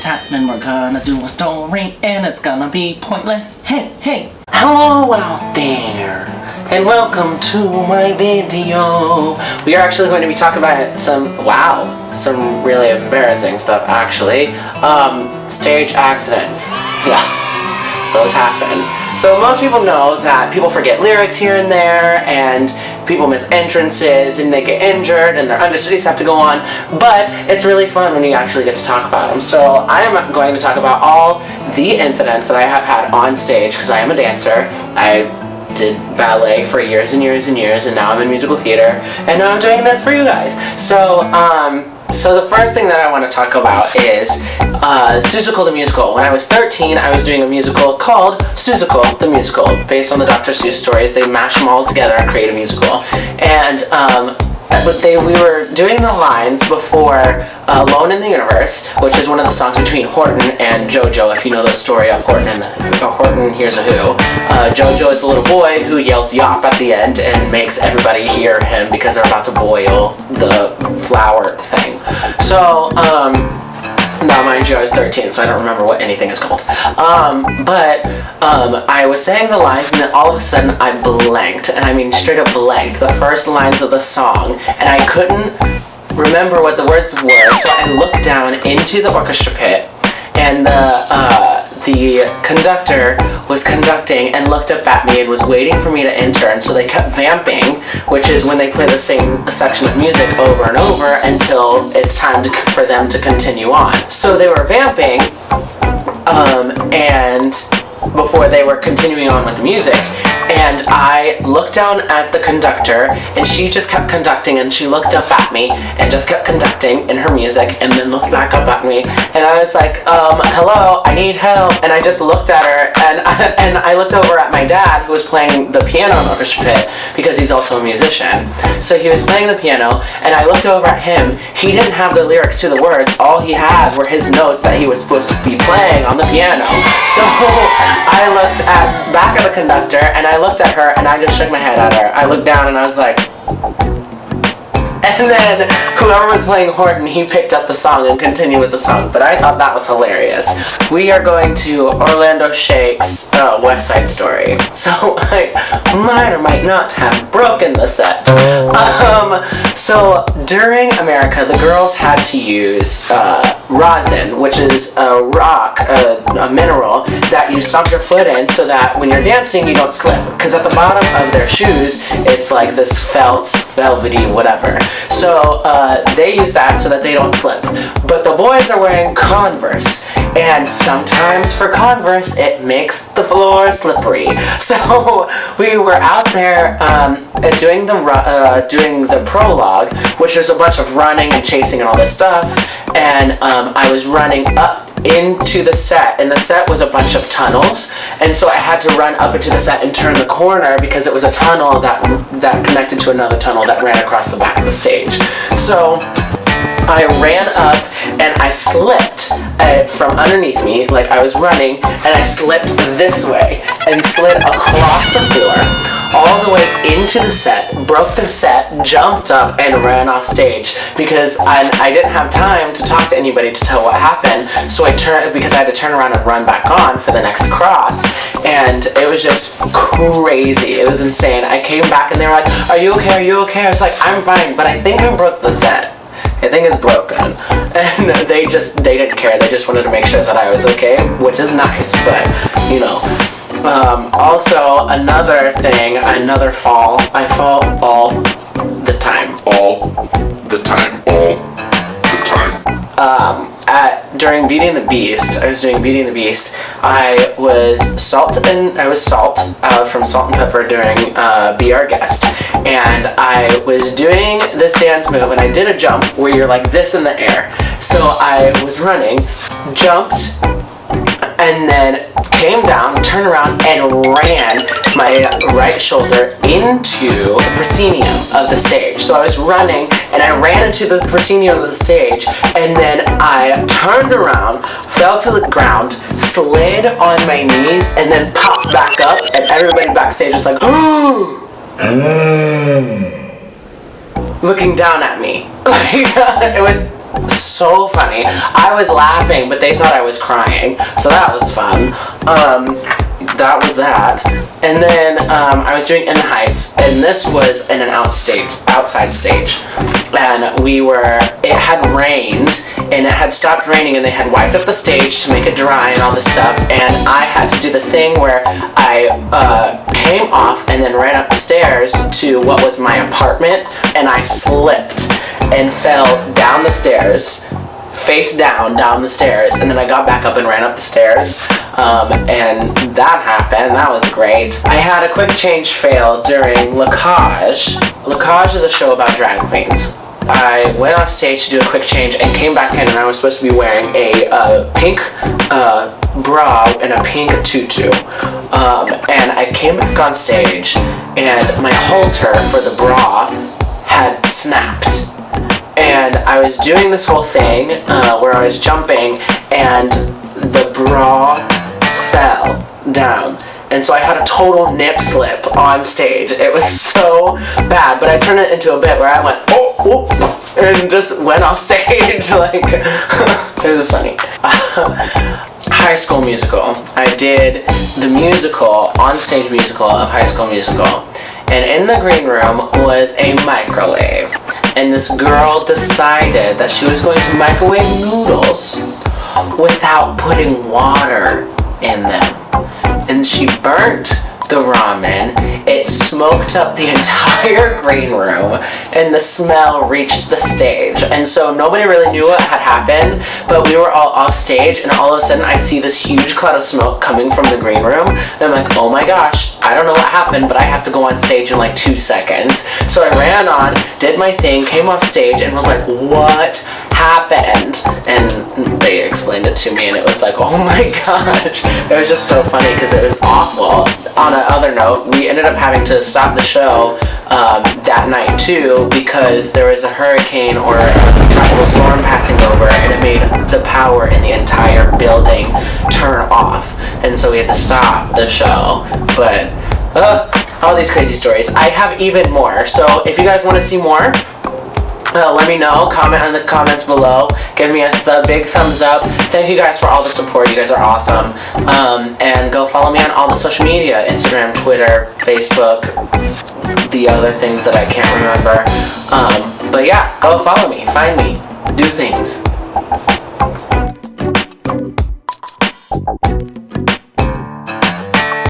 time and we're gonna do a story and it's gonna be pointless. Hey! Hello out there and welcome to my video. We are actually going to be talking about some really embarrassing stuff actually. Stage accidents. Yeah, those happen. So most people know that people forget lyrics here and there, and people miss entrances, and they get injured, and their understudies have to go on, but it's really fun when you actually get to talk about them. So I am going to talk about all the incidents that I have had on stage, because I am a dancer. I did ballet for years and years and years, and now I'm in musical theater, and now I'm doing this for you guys. So the first thing that I want to talk about is Seussical the Musical. When I was 13, I was doing a musical called Seussical the Musical, based on the Dr. Seuss stories. They mash them all together and create a musical. And we were doing the lines before Alone in the Universe, which is one of the songs between Horton and JoJo, if you know the story of Horton and Horton Hears a Who. JoJo is the little boy who yells yop at the end and makes everybody hear him because they're about to boil the flour thing. So, now mind you, I was 13, so I don't remember what anything is called. I was saying the lines, and then all of a sudden I blanked, and I mean straight up blanked, the first lines of the song, and I couldn't remember what the words were, so I looked down into the orchestra pit, and the conductor was conducting and looked up at me and was waiting for me to enter, and so they kept vamping, which is when they play the same section of music over and over until it's time for them to continue on. So they were vamping, and before they were continuing on with the music, and I looked down at the conductor, and she just kept conducting, and she looked up at me and just kept conducting in her music, and then looked back up at me, and I was like, hello, I need help, and I just looked at her, and I looked over at my dad, who was playing the piano in the orchestra pit, because he's also a musician. So he was playing the piano, and I looked over at him. He didn't have the lyrics to the words. All he had were his notes that he was supposed to be playing on the piano. So I looked back at the conductor, and I looked at her, and I just shook my head at her. I looked down, and I was like... And then whoever was playing Horton, he picked up the song and continued with the song, but I thought that was hilarious. We are going to Orlando Shake's West Side Story. So I might or might not have broken the set. So during America, the girls had to use rosin, which is a rock, a mineral that you stomp your foot in so that when you're dancing you don't slip. Because at the bottom of their shoes, it's like this felt, velvety, whatever. So they use that so that they don't slip. But the boys are wearing Converse, and sometimes for Converse it makes the floor slippery. So we were out there doing the prologue, which is a bunch of running and chasing and all this stuff, and I was running up into the set, and the set was a bunch of tunnels, and so I had to run up into the set and turn the corner because it was a tunnel that connected to another tunnel that ran across the back of the stage. So I ran up and I slipped from underneath me, like I was running, and I slipped this way and slid across the floor all the way into the set, broke the set, jumped up, and ran off stage because I didn't have time to talk to anybody to tell what happened. So I turned, because I had to turn around and run back on for the next cross, and it was just crazy. It was insane. I came back and they were like, "Are you okay? Are you okay?" I was like, "I'm fine, but I think I broke the set. I think it's broken." And they didn't care. They just wanted to make sure that I was okay, which is nice, but you know. Also, another thing, another fall. I fall all the time. During Beauty and the Beast, I was doing Beauty and the Beast. I was Salt from Salt and Pepper during Be Our Guest, and I was doing this dance move, and I did a jump where you're like this in the air. So I was running, jumped, and then came down, turned around, and ran my right shoulder into the proscenium of the stage. So I was running, and I ran into the proscenium of the stage, and then I turned around, fell to the ground, slid on my knees, and then popped back up, and everybody backstage was like, "Ooh!" looking down at me. It was So funny. I was laughing, but they thought I was crying, so that was fun. That was that. And then I was doing In the Heights, and this was in an outside stage. And it had rained, and it had stopped raining, and they had wiped up the stage to make it dry and all this stuff. And I had to do this thing where I came off and then ran up the stairs to what was my apartment, and I slipped and fell down the stairs, face down the stairs, and then I got back up and ran up the stairs, and that happened. That was great. I had a quick change fail during Lacage. Lacage is a show about drag queens. I went off stage to do a quick change and came back in, and I was supposed to be wearing a pink bra and a pink tutu, and I came back on stage, and my halter for the bra had snapped. And I was doing this whole thing where I was jumping, and the bra fell down. And so I had a total nip slip on stage. It was so bad, but I turned it into a bit where I went, oh, and just went off stage. Like, it was funny. High School Musical. I did the musical, on-stage musical of High School Musical. And in the green room was a microwave. And this girl decided that she was going to microwave noodles without putting water in them. And she burnt the ramen. It smoked up the entire green room, and the smell reached the stage. And so nobody really knew what had happened, but we were all off stage, and all of a sudden I see this huge cloud of smoke coming from the green room, and I'm like, oh my gosh, I don't know what happened, but I have to go on stage in like 2 seconds. So I ran on, did my thing, came off stage, and was like, what happened? And they explained it to me, and it was like, oh my gosh. It was just so funny because it was awful. On another note, we ended up having to stop the show that night too, because there was a hurricane or a tropical storm passing over, and it made the power in the entire building turn off, and so we had to stop the show. But all these crazy stories. I have even more, so if you guys want to see more, let me know. Comment in the comments below. Give me a big thumbs up. Thank you guys for all the support. You guys are awesome. And go follow me on all the social media. Instagram, Twitter, Facebook, the other things that I can't remember. But yeah, go follow me. Find me. Do things.